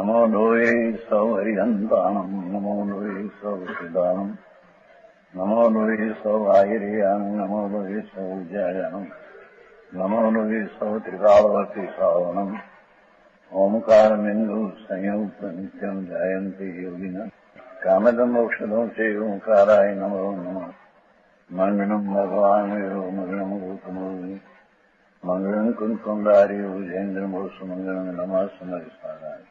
નમો લોહે સૌ હરિહંતાણમ નમો લોહે સૌ સિદ્ધાણમ નમો લોહે સૌ આહિર્યાણમ નમો લોહે સૌ જયાણમ નમો લોહે સૌ ત્રિકાળવતી શ્રાવણમ ઓમકારમિંદુ સંયુક્ત નિત્યમ જાયંતી યોગિના કામદમ ઔષધો છે ઓંકારાય નમો નમઃ મંગળમ ભગવાન મંગળમ ગૌતમોની મંગળમ કુંકુંડારી ભુજેન્દ્રમો સુમંગળમ નમઃ સમરિસ્વારાય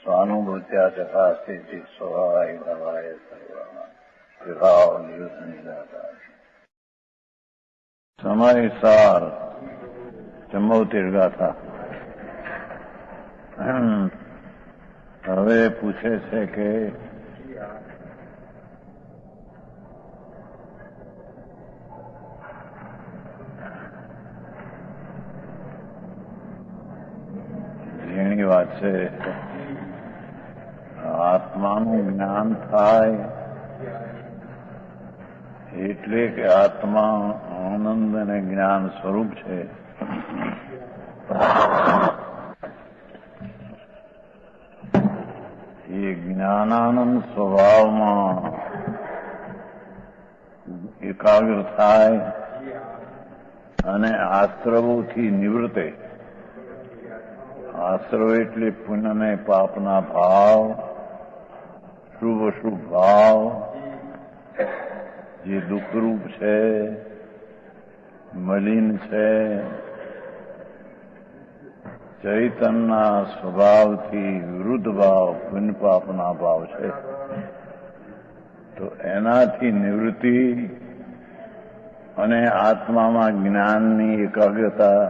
સ્વાનુભૂત્યા ચકાસ્તિ સ્વભાવાય ભવાય સર્વા વિભાવ નિયુત નિરાકાર સમય સાર ચંબોતેર ગાથા. હવે પૂછે છે કે એની વાત છે આત્માનું જ્ઞાન થાય એટલે કે આત્મા આનંદ અને જ્ઞાન સ્વરૂપ છે. એ જ્ઞાનાનંદ સ્વભાવમાં એકાગ્ર થાય અને આશ્રવોથી નિવૃત્તે. આશ્રવ એટલે પુણ્ય અને પાપના ભાવ, શુભ અશુભ ભાવ જે દુઃખરૂપ છે, મલિન છે, ચૈતનના સ્વભાવથી વિરુદ્ધ ભાવ પુણ્ય પાપના ભાવ છે. તો એનાથી નિવૃત્તિ અને આત્મામાં જ્ઞાનની એકાગ્રતા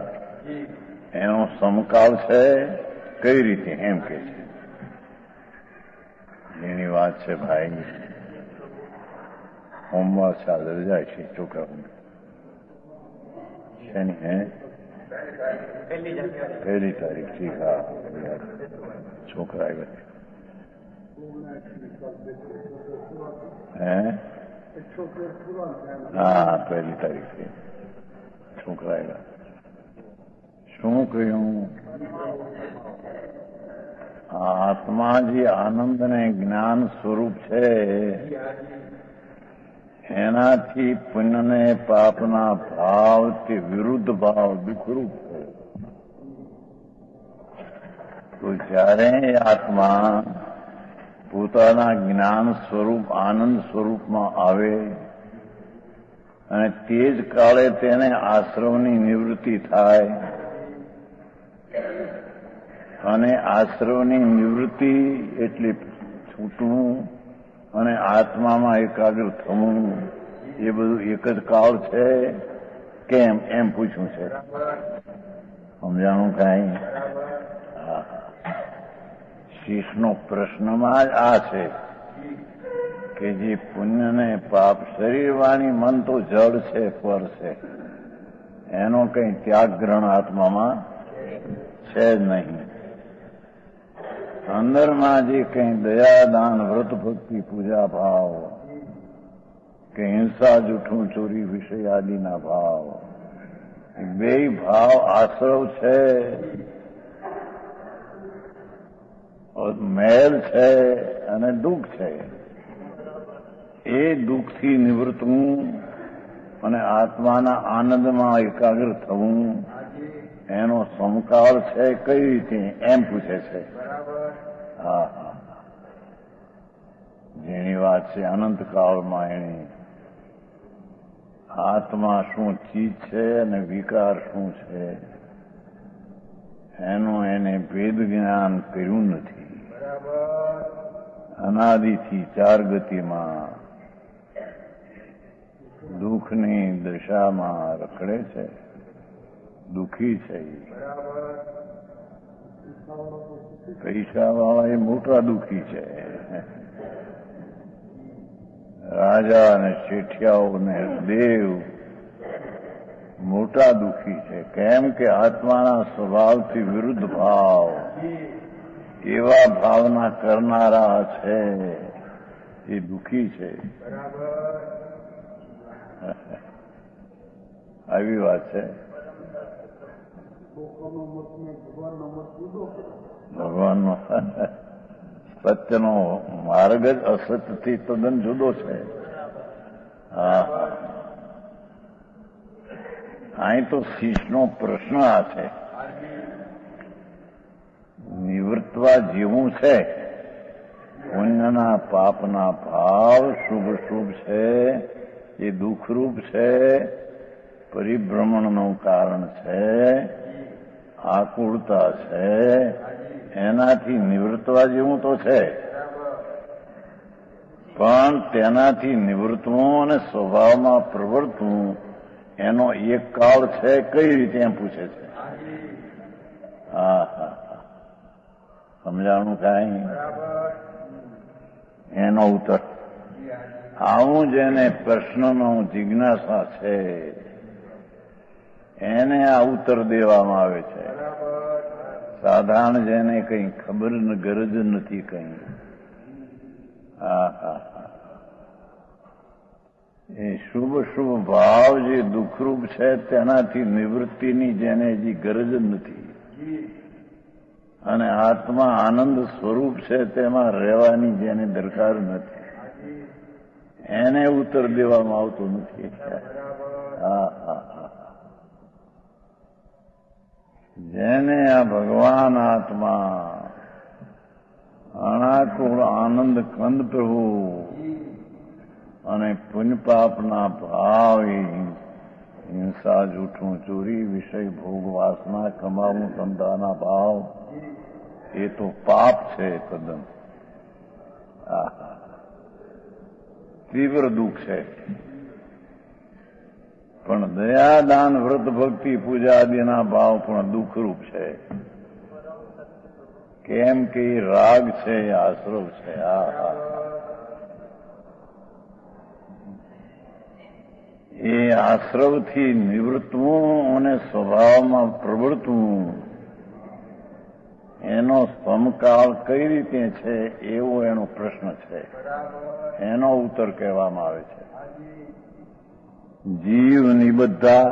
એનો સમકાલ છે. કઈ રીતે એમ કે છે એની વાત છે. ભાઈ હોમવર્ક ચાલે જાય છે છોકરાઓને શેની હે પહેલી તારીખ ઠીક. હા છોકરા આવ્યા હે હા પહેલી તારીખથી છોકરા આવ્યા. શું કહ્યું? આત્મા જે આનંદ અને જ્ઞાન સ્વરૂપ છે એનાથી પુણ્ય ને પાપના ભાવ તે વિરુદ્ધ ભાવ દુઃખરૂપ છે. તો જ્યારે આત્મા પોતાના જ્ઞાન સ્વરૂપ આનંદ સ્વરૂપમાં આવે અને તે જ કાળે તેને આશ્રવની નિવૃત્તિ થાય અને આશ્રવની નિવૃત્તિ એટલે છૂટવું અને આત્મામાં એકાગ્ર થવું એ બધું એક જ કાળ છે કેમ એમ પૂછ્યું છે. સમજાણું કાંઈ? શીશનો પ્રશ્નમાં જ આ છે કે જે પુણ્ય ને પાપ શરીર વાણી મન તો જડ છે, પર છે, એનો કંઈ ત્યાગ ગ્રહણ આત્મામાં છે જ નહીં. અંદરમાં જે કંઈ દયા દાન વ્રત ભક્તિ પૂજા ભાવ કે હિંસા જૂઠું ચોરી વિષય આદિના ભાવ બે ભાવ આશ્રવ છે, મેલ છે અને દુઃખ છે. એ દુઃખથી નિવૃત્તવું અને આત્માના આનંદમાં એકાગ્ર થવું એનો સમકાળ છે. કઈ રીતે એમ પૂછે છે. હા હા જેની વાત છે અનંતકાળમાં એની આત્મા શું ચીજ છે અને વિકાર શું છે એનું એને ભેદ જ્ઞાન કર્યું નથી. અનાદિથી ચાર ગતિમાં દુઃખની દશામાં રખડે છે, દુઃખી છે. પૈસા વાળા એ મોટા દુઃખી છે. રાજા અને શેઠિયાઓ ને દેવ મોટા દુઃખી છે. કેમ કે આત્માના સ્વભાવથી વિરુદ્ધ ભાવ એવા ભાવના કરનારા છે એ દુઃખી છે. આવી વાત છે. ભગવાનનો સત્યનો માર્ગ જ અસત્યથી તદ્દન જુદો છે. હા, અહીં તો શીશનો પ્રશ્ન આ છે, નિવૃત્તવા જેવું છે. પુણ્યના પાપના ભાવ શુભ શુભ છે, એ દુઃખરૂપ છે, પરિભ્રમણનું કારણ છે, આકુળતા છે, એનાથી નિવૃત્તવા જેવું તો છે, પણ તેનાથી નિવૃત્તવું અને સ્વભાવમાં પ્રવર્તવું એનો એક કાળ છે. કઈ રીતે એમ પૂછે છે. હા હા, સમજાણું કાંઈ? એનો ઉત્તર આવું જેને પ્રશ્નનો જિજ્ઞાસા છે એને આ ઉત્તર દેવામાં આવે છે. સાધારણ જેને કઈ ખબર ગરજ નથી કઈ. હા હા, એ શુભ શુભ ભાવ જે દુઃખરૂપ છે તેનાથી નિવૃત્તિની જેને હજી ગરજ જ નથી, અને આત્મા આનંદ સ્વરૂપ છે તેમાં રહેવાની જેને દરકાર નથી, એને ઉત્તર દેવામાં આવતો નથી. હા હા, જેને આ ભગવાન આત્મા અનાકુળ આનંદ કંદ પ્રભુ અને પુણ્ય પાપના ભાવ, હિંસા, જૂઠું, ચોરી, વિષય ભોગ, વાસના, કમાવું, ધંધાના ભાવ, એ તો પાપ છે તદ્દન. તીવ્ર દુઃખ છે. પણ દયા, દાન, વ્રત, ભક્તિ, પૂજા આદિના ભાવ પણ દુઃખરૂપ છે. કેમ કે એ રાગ છે, એ આશ્રવ છે. એ આશ્રવથી નિવૃત્તવું અને સ્વભાવમાં પ્રવર્તવું એનો સમકાળ કઈ રીતે છે એવો એનો પ્રશ્ન છે. એનો ઉત્તર કહેવામાં આવે છે. જીવ નિબદ્ધા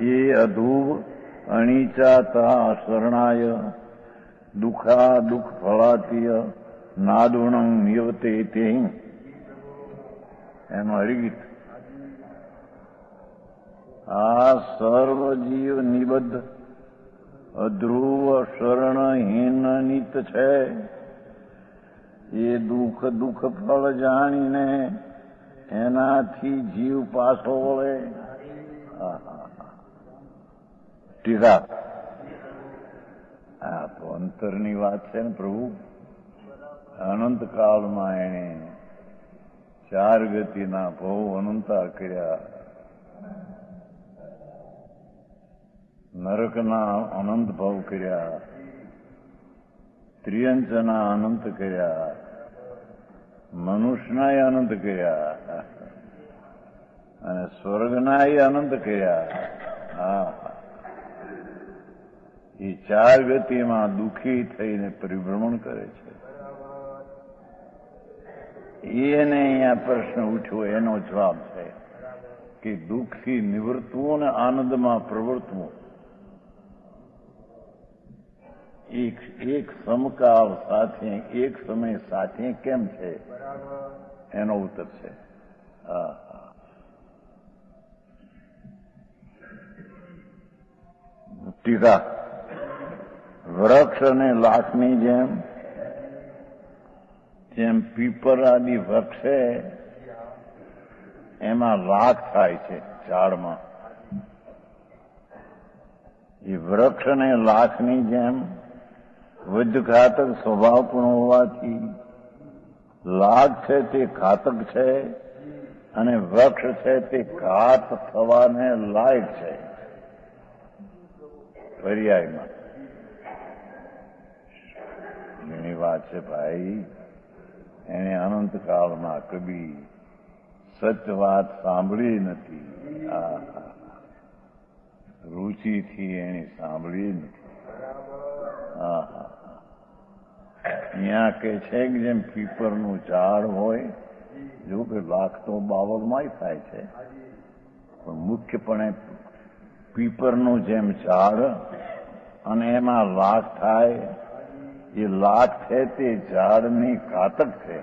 એ અધૂવ અણીચાતા શરણાય દુઃખા દુઃખ ફળાતીય નાદુણં નિયવતે તે એનું હરિગીત. આ સર્વ જીવ નિબદ્ધ અધ્રુવ શરણહીન નિત છે. એ દુઃખ દુઃખ ફળ જાણીને એનાથી જીવ પાછો વળે. ટીકા આ તો અંતરની વાત છે ને પ્રભુ. અનંત કાળમાં એણે 4 ગતિના ભવ અનંતા કર્યા, નરકના અનંત ભાવ કર્યા, ત્રિયંચના અનંત કર્યા, મનુષ્યનાય અનંત કર્યા અને સ્વર્ગનાય અનંત કર્યા. હા, એ 4 ગતિમાં દુઃખી થઈને પરિભ્રમણ કરે છે. એને અહીંયા પ્રશ્ન ઉઠ્યો, એનો જવાબ છે કે દુઃખથી નિવૃત્તવું અને આનંદમાં પ્રવર્તવું એક સમકાળ સાથે, એક સમય સાથે કેમ છે એનો ઉત્તર છે. ટીકા વૃક્ષ અને લાખની જેમ પીપર આદિ વૃક્ષ છે એમાં લાખ થાય છે ઝાડમાં. એ વૃક્ષ અને લાખની જેમ વૈદ્યઘાતક સ્વભાવ પણ હોવાથી લાખ છે તે ઘાતક છે અને વૃક્ષ છે તે ઘાત થવાને લાયક છે. પર્યાયમાં એની વાત છે ભાઈ. એને અનંતકાળમાં કદી સત્ય વાત સાંભળી નથી. રુચિથી એની સાંભળી નથી. અહીંયા કે છે કે જેમ પીપરનું ઝાડ હોય, જો કે લાખ તો બાવળમાંય થાય છે, પણ મુખ્યપણે પીપરનું જેમ ઝાડ અને એમાં લાખ થાય, એ લાખ છે તે ઝાડની ઘાતક છે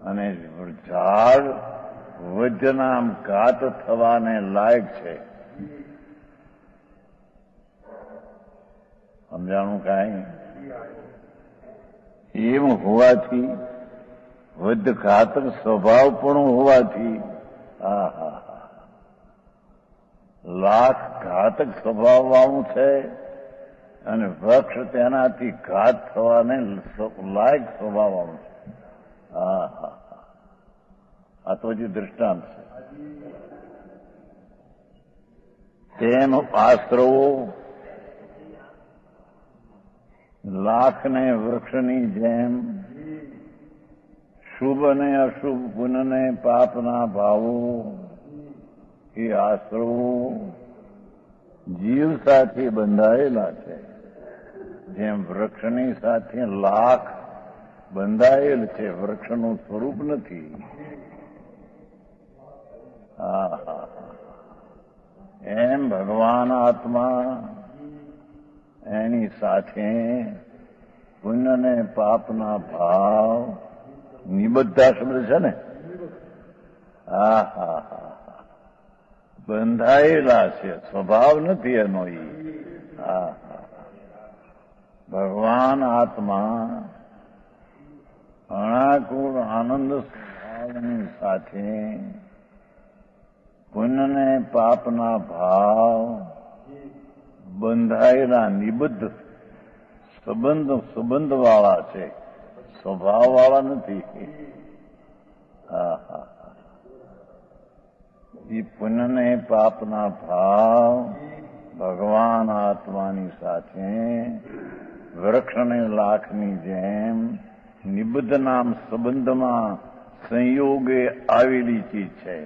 અને ઝાડ વજ્રના ઘાત થવાને લાયક છે. સમજાણું કાંઈ? એમ હોવાથી વધ ઘાતક સ્વભાવ પણ હોવાથી લાખ ઘાતક સ્વભાવ વાળું છે અને વૃક્ષ તેનાથી ઘાત થવાને લાયક સ્વભાવ વાળું છે. આ તો હજી દૃષ્ટાંત છે. તેમ આશ્રવો લાખને વૃક્ષની જેમ શુભ અને અશુભ પુણ્યને પાપના ભાવો એ આશ્રવો જીવ સાથે બંધાયેલા છે. જેમ વૃક્ષની સાથે લાખ બંધાયેલ છે, વૃક્ષનું સ્વરૂપ નથી. એમ ભગવાન આત્મા એની સાથે પુણ્ય ને પાપના ભાવ નિબદ્ધા શબ્દ છે ને, બંધાયેલા છે, સ્વભાવ નથી એનો. ભગવાન આત્મા અણાકુળ આનંદ સ્વભાવની સાથે પુણ્ય ને પાપના ભાવ બંધાયેલા નિબદ્ધ સંબંધ વાળા છે, સ્વભાવ વાળા નથી. એ પુણ્ય ને પાપના ભાવ ભગવાન આત્માની સાથે વૃક્ષને લાખની જેમ નિબદ્ધ નામ સંબંધમાં સંયોગે આવેલી ચીજ છે.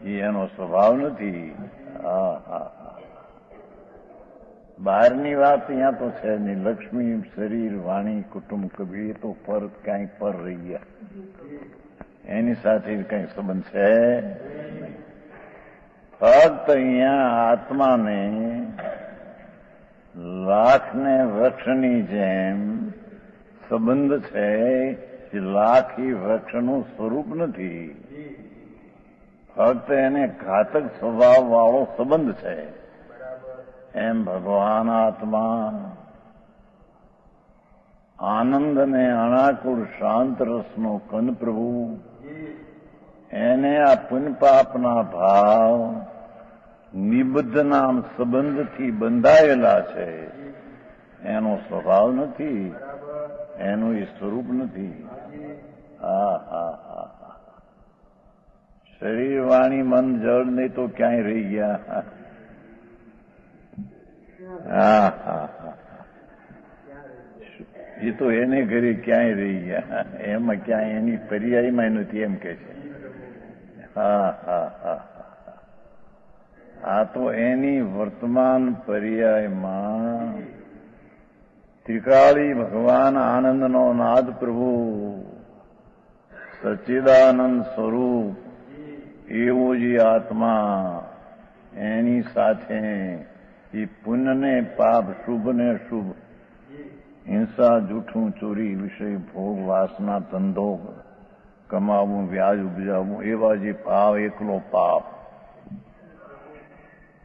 એ એનો સ્વભાવ નથી. બહારની વાત અહીંયા તો છે નહીં. લક્ષ્મી, શરીર, વાણી, કુટુંબ, કબીર તો પર ક્યાંય પર રહી ગયા. એની સાથે કઈ સંબંધ છે? ફક્ત અહીંયા આત્માને લાખને વૃક્ષની જેમ સંબંધ છે. જે લાખ એ વૃક્ષનું સ્વરૂપ નથી, ફક્ત એને ઘાતક સ્વભાવ વાળો સંબંધ છે. એમ ભગવાન આત્મા આનંદ અને અણાકુળ શાંત રસનો કંદ પ્રભુ એને આ પુણ્ય પાપના ભાવ નિબદ્ધ નામ સંબંધથી બંધાયેલા છે. એનો સ્વભાવ નથી, એનું એ સ્વરૂપ નથી. શરીર, વાણી, મન, જળ નહીં તો ક્યાંય રહી ગયા. એ તો એને ઘરે ક્યાંય રહી ગયા. એમાં ક્યાંય એની પર્યાયમાં નથી એમ કે છે. આ તો એની વર્તમાન પર્યાયમાં ત્રિકાળી ભગવાન આનંદનો નાદ પ્રભુ સચ્ચિદાનંદ સ્વરૂપ એવો જે આત્મા એની સાથે એ પુણ્ય ને પાપ, શુભ ને અશુભ, હિંસા, જૂઠું, ચોરી, વિષય, ભોગ, વાસના, ધંધો કમાવવું, વ્યાજ ઉપજાવવું, એવા જે ભાવ, એકલો પાપ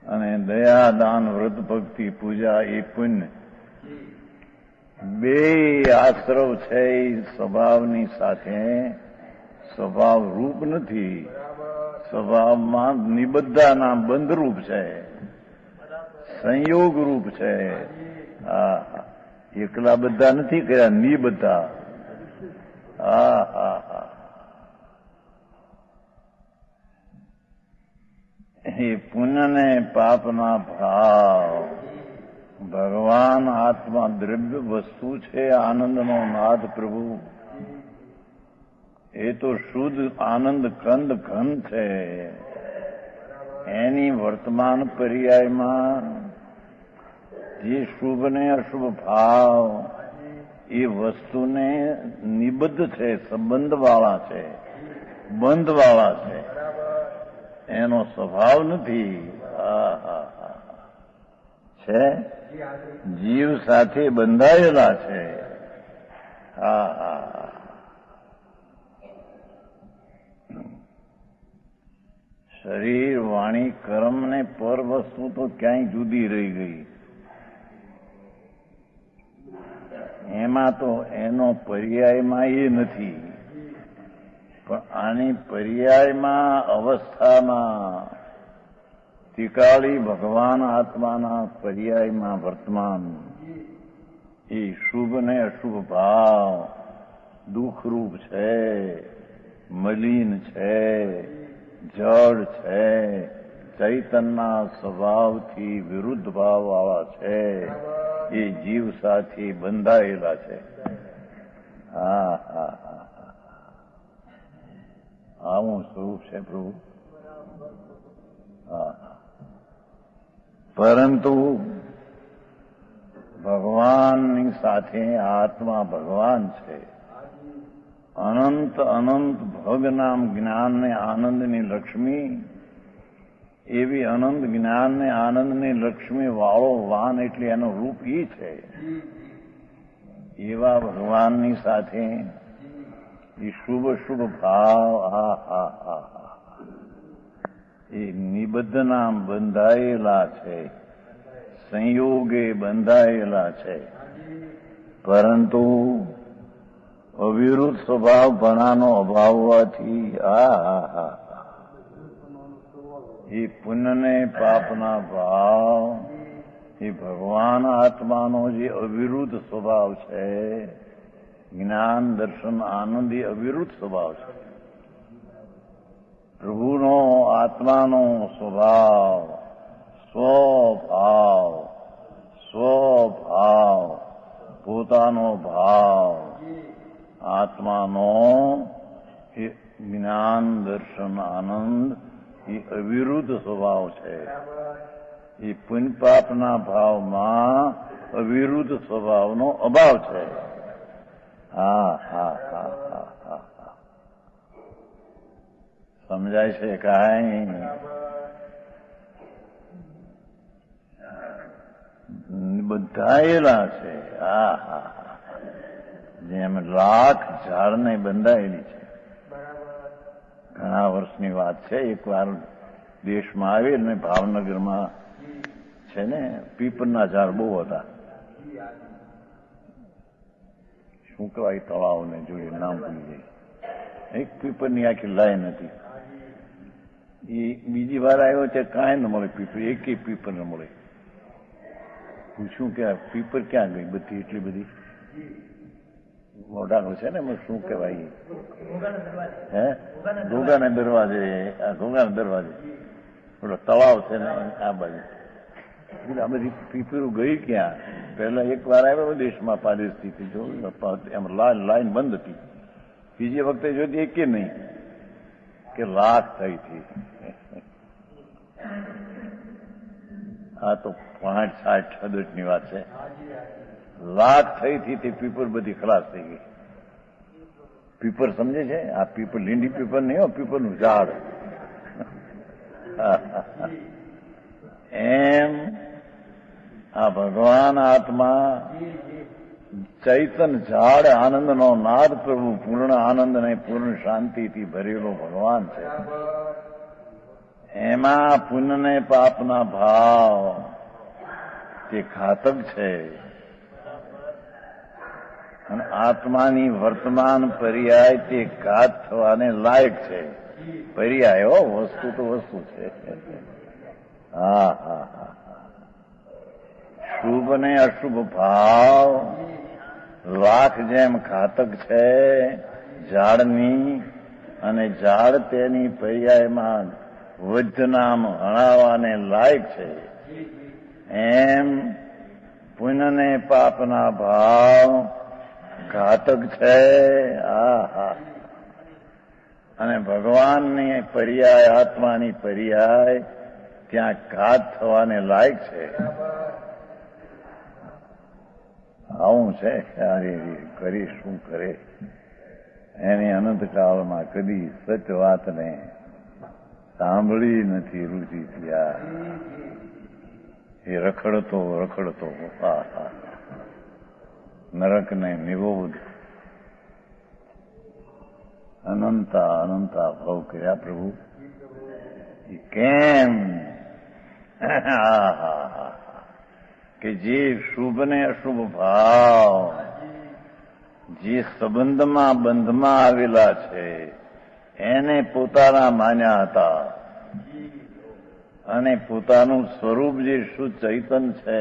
અને દયા, દાન, વ્રત, ભક્તિ, પૂજા એ પુણ્ય, બે આશ્રવ છે. એ સ્વભાવની સાથે સ્વભાવ રૂપ નથી, સ્વભાવમાં નિબદ્ધાના બંધરૂપ છે, સંયોગ રૂપ છે. એકલા બધા નથી કર્યા, નિબદ્ધા. એ પુણ્ય ને પાપના ભાવ ભગવાન આત્મા દ્રવ્ય વસ્તુ છે. આનંદનો નાદ પ્રભુ એ તો શુદ્ધ આનંદ કંદ ઘન છે. એની વર્તમાન પર્યાયમાં જે શુભ ને અશુભ ભાવ એ વસ્તુને નિબદ્ધ છે, સંબંધવાળા છે, બંધવાળા છે. એનો સ્વભાવ નથી. છે, જીવ સાથે બંધાયેલા છે. હા હા. શરીર, વાણી, કર્મ ને પર વસ્તુ તો ક્યાંય જુદી રહી ગઈ. એમાં તો એનો પર્યાયમાં એ નથી, પણ આની પર્યાયમાં અવસ્થામાં ત્રિકાળી ભગવાન આત્માના પર્યાયમાં વર્તમાન એ શુભ ને અશુભ ભાવ દુઃખરૂપ છે, મલિન છે, જળ છે, ચૈતનના સ્વભાવથી વિરુદ્ધ ભાવવાળા છે, એ જીવ સાથે બંધાયેલા છે. હા હા હા. આવું સ્વરૂપ છે પ્રભુ. હા. પરંતુ ભગવાનની સાથે આત્મા ભગવાન છે. અનંત અનંત ભગ નામ જ્ઞાન ને આનંદની લક્ષ્મી, એવી અનંત જ્ઞાન ને આનંદની લક્ષ્મી વાળો વાન એટલે એનો રૂપ ઈ છે. એવા ભગવાનની સાથે એ શુભ શુભ ભાવ હા હા હા એ નિબદ્ધના બંધાયેલા છે, સંયોગે બંધાયેલા છે. પરંતુ અવિરુદ્ધ સ્વભાવ ભણાનો અભાવ હોવાથી એ પુણ્યને પાપના ભાવ, એ ભગવાન આત્માનો જે અવિરુદ્ધ સ્વભાવ છે, જ્ઞાન દર્શન આનંદ એ અવિરુદ્ધ સ્વભાવ છે. પ્રભુનો આત્માનો સ્વભાવ સ્વભાવ, સ્વભાવ પોતાનો ભાવ, આત્માનો એ જ્ઞાન દર્શન આનંદ એ અવિરુદ્ધ સ્વભાવ છે. એ પુણ્ય પાપના ભાવમાં અવિરુદ્ધ સ્વભાવનો અભાવ છે. હા હા હા હા હા. સમજાય છે કાંઈ? બંધાયેલા છે. હા હા. જેમ લાખ ઝાડને બંધાયેલી છે. ઘણા વર્ષની વાત છે. એકવાર દેશમાં આવેલ ને ભાવનગરમાં છે ને પીપળના ઝાડ બહુ હતા. શું કહેવાય તળાવને જોઈએ નામ ભૂલી જાય. એક પીપળની આખી લાઈન હતી. એ બીજી વાર આવ્યો છે કાંઈ ન મળે પીપર, એકેય પીપર ન મળે. પૂછ્યું કે પીપર ક્યાં ગઈ બધી એટલી બધી? મોઢાનું છે ને એમાં શું કહેવાય હે ઘોઘાના દરવાજે, આ ઘોઘાના દરવાજે પેલો તળાવ છે ને આ બાજુ. આ બધી પીપરું ગઈ ક્યાં? પહેલા એક વાર આવ્યો દેશમાં પારિસ્થિતિ જો એમ લાઈન બંધ હતી. બીજી વખતે જોતી એકે નહીં કે લાખ થઈ હતી. આ તો 50-60 ની વાત છે. લાખ થઈ હતી તે પીપર બધી ખલાસ થઈ ગઈ. પીપર સમજે છે? આ પીપર લીંડી પીપર નહીં હો, પીપરનું ઝાડ. એમ આ ભગવાન આત્મા ચૈતન ઝાડ આનંદનો નાદ પ્રભુ પૂર્ણ આનંદ અને પૂર્ણ શાંતિથી ભરેલો ભગવાન છે. એમાં પુણ્ય ને પાપના ભાવ તે ઘાતક છે અને આત્માની વર્તમાન પર્યાય તે ઘાત થવાને લાયક છે. પર્યાય હો, વસ્તુ તો વસ્તુ છે. હા હા હા. શુભ ને અશુભ ભાવ લાખ જેમ ઘાતક છે ઝાડની, અને ઝાડ તેની પર્યાયમાં વૃદ્ધ નામ હણાવાને લાયક છે. એમ પુણ્ય ને પાપના ભાવ ઘાતક છે. આહા. અને ભગવાનની પર્યાય, આત્માની પર્યાય ત્યાં ઘાત થવાને લાયક છે. આવું છે. કરી શું કરે એની અનંતકાળમાં કદી સચ વાતને સાંભળી નથી રુચિ થયા. એ રખડતો રખડતો નરકને નિબોધ અનંતા અનંતા ભાવ કર્યા પ્રભુ. એ કેમ? કે જે શુભ ને અશુભ ભાવ જે સંબંધમાં બંધમાં આવેલા છે એને પોતાના માન્યા હતા અને પોતાનું સ્વરૂપ જે શુદ્ધ ચૈતન છે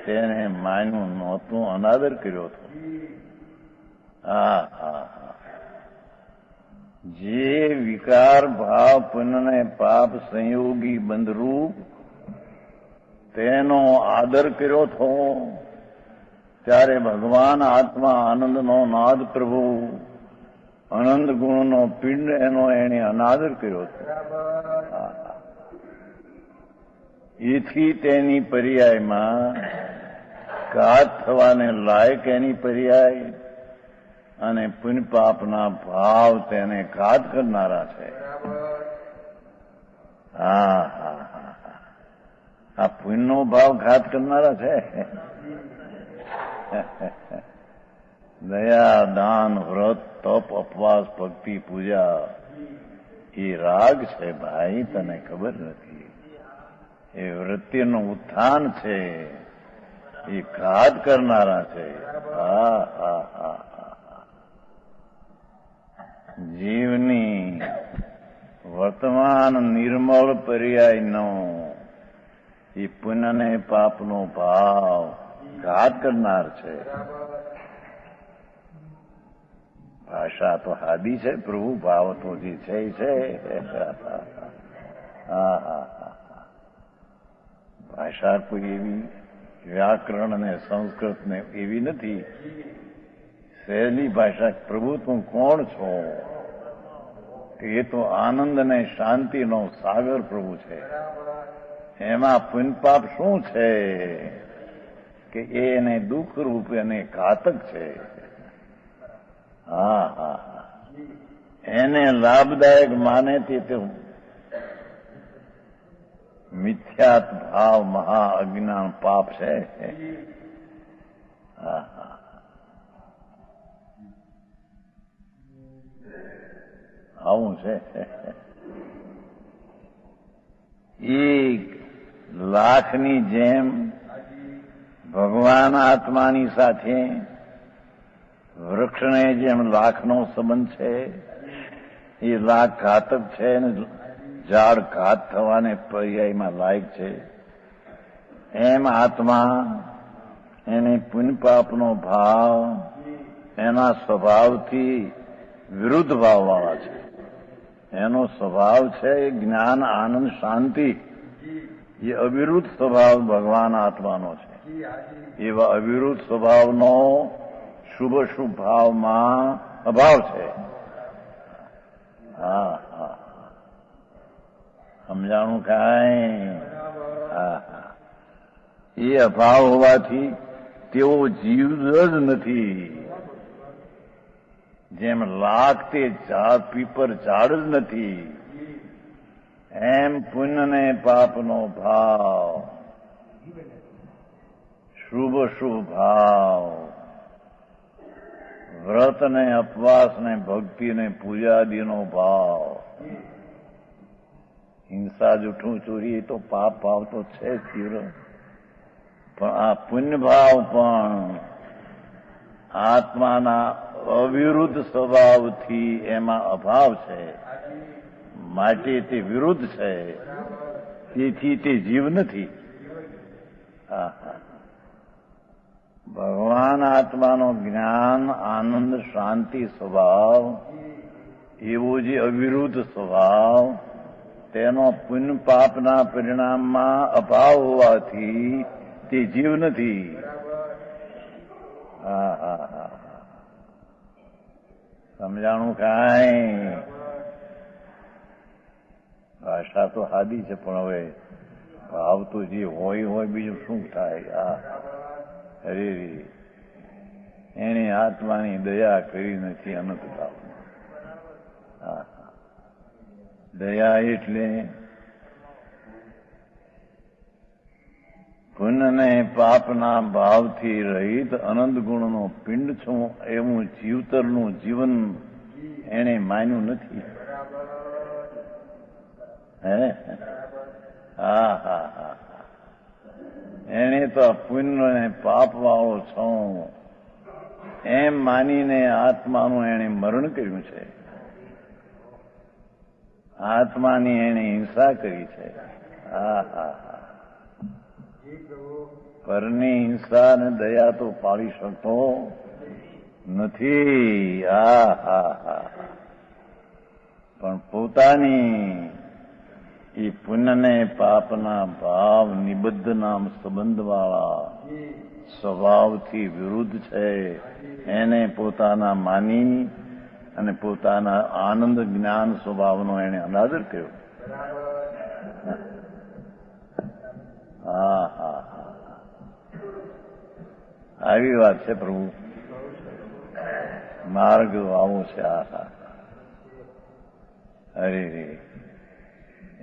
તેને માન્યું નહોતું, અનાદર કર્યો હતો. જે વિકાર ભાવ પુણ્ય પાપ સંયોગી બંધરૂપ તેનો આદર કર્યો હતો ત્યારે ભગવાન આત્મા આનંદનો નાદ પ્રભુ અનંત ગુણનો પિંડ એનો એને અનાદર કર્યો હતો. એથી તેની પર્યાયમાં ઘાત થવાને લાયક એની પર્યાય અને પુણ્ય પાપના ભાવ તેને ઘાત કરનારા છે. આ પુણ્યનો ભાવ ઘાત કરનારા છે. દયા દાન વ્રત તપ ઉપવાસ ભક્તિ પૂજા એ રાગ છે ભાઈ, તને ખબર નથી. એ વૃત્તિનું ઉત્થાન છે, એ ઘાત કરનારા છે. જીવની વર્તમાન નિર્મળ પર્યાયનો એ પુણ્ય ને પાપનો ભાવ ઘાત કરનાર છે. ભાષા તો હાદી છે પ્રભુ, ભાવ તો જે છે એ છે. ભાષા કોઈ એવી વ્યાકરણ અને સંસ્કૃત ને એવી નથી. સહેલી ભાષા. પ્રભુ તું કોણ છો? એ તો આનંદ અને શાંતિનો સાગર પ્રભુ છે. એમાં પુણ્ય પાપ શું છે કે એને દુઃખ રૂપે અને ઘાતક છે. એને લાભદાયક માને તે મિથ્યાત ભાવ મહા અજ્ઞાન પાપ છે. આવું છે. 1,00,000ની જેમ ભગવાન આત્માની સાથે વૃક્ષને જેમ લાખનો સંબંધ છે, એ લાખ ઘાતક છે ને ઝાડ ઘાત થવાને પર્યાયમાં લાયક છે. એમ આત્મા એને પુણ્ય પાપનો ભાવ એના સ્વભાવથી વિરુદ્ધ ભાવવાળા છે. એનો સ્વભાવ છે જ્ઞાન આનંદ શાંતિ, એ અવિરુદ્ધ સ્વભાવ ભગવાન આત્માનો છે. એવા અવિરુદ્ધ સ્વભાવનો શુભ શુભ ભાવમાં અભાવ છે. સમજાણું કાંઈ? એ અભાવ હોવાથી તેઓ જીવ જ નથી. જેમ લાખ તે ઝાડ પીપર ઝાડ જ નથી, એમ પુણ્ય ને પાપનો ભાવ, શુભ શુભ ભાવ, વ્રત ને ઉપવાસ ને ભક્તિ ને પૂજાદીનો ભાવ, હિંસા જૂઠું ચોરી તો પાપ ભાવ તો છે જ તીવ્ર, પણ આ પુણ્ય ભાવ પણ આત્માના અવિરુદ્ધ સ્વભાવથી એમાં અભાવ છે, માટે તે વિરુદ્ધ છે. તેથી તે જીવ નથી. ભગવાન આત્માનો જ્ઞાન આનંદ શાંતિ સ્વભાવ, એવો જે અવિરુદ્ધ સ્વભાવ, તેનો પુણ્ય પાપના પરિણામમાં અભાવ હોવાથી તે જીવ નથી. સમજાણું કાંઈ? ભાષા તો હાદી છે, પણ હવે ભાવ તો જે હોય બીજું શું થાય? અરે એને આત્માની દયા કરી નથી અનંત ભાવ. દયા એટલે પુણ્ય ને પાપના ભાવથી રહિત અનંત ગુણનો પિંડ છું એવું જીવતરનું જીવન એને માન્યું નથી. હે હા હા હા એને તો પુણ્ય ને પાપ વાળો છું એમ માનીને આત્માનું એને મરણ કર્યું છે. આત્માની એને હિંસા કરી છે. હા હા હા પરની હિંસા ને દયા તો પાડી શકતો નથી. હા હા હા પણ પોતાની એ પુણ્ય ને પાપના ભાવ નિબદ્ધ નામ સંબંધવાળા સ્વભાવથી વિરુદ્ધ છે એને પોતાના માની અને પોતાના આનંદ જ્ઞાન સ્વભાવનો એને અનાદર કર્યો. હા હા હા આવી વાત છે પ્રભુ. માર્ગ આવો છે. હા હા અરે રે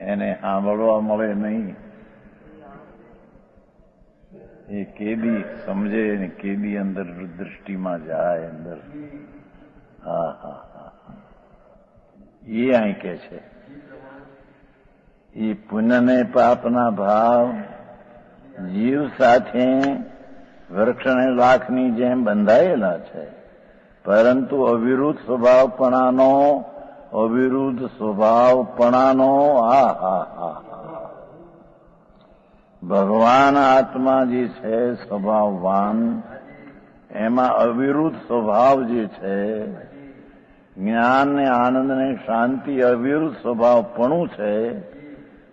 એને સાંભળવા મળે નહીં. એ કેદી સમજે ને કેદી અંદર દૃષ્ટિમાં જાય અંદર. હા હા હા એ અહીં કે છે એ પુણ્ય ને પાપના ભાવ જીવ સાથે વૃક્ષને લાખની જેમ બંધાયેલા છે, પરંતુ અવિરુદ્ધ સ્વભાવપણાનો હા હા હા ભગવાન આત્મા જે છે સ્વભાવવાન, એમાં અવિરુદ્ધ સ્વભાવ જે છે જ્ઞાન ને આનંદ ને શાંતિ અવિરુદ્ધ સ્વભાવપણું છે,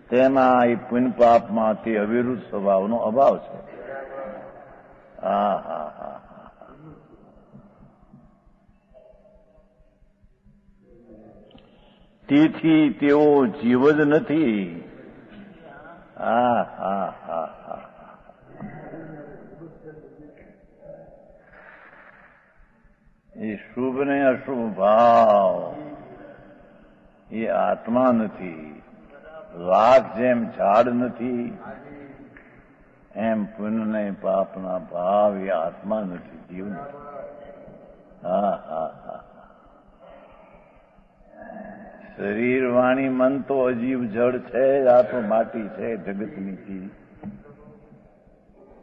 તેમાં એ પુણ્ય પાપમાં તે અવિરુદ્ધ સ્વભાવનો અભાવ છે. હા હા હા તેથી તેઓ જીવ જ નથી. હા હા હા હા એ શુભ ને અશુભ ભાવ એ આત્મા નથી. લાખ જેમ ઝાડ નથી એમ પુણ્ય ને પાપના ભાવ એ આત્મા નથી, જીવ નથી. હા હા હા શરીર વાણી મન તો અજીવ જડ છે. આ તો માટી છે જગતની ચીજ.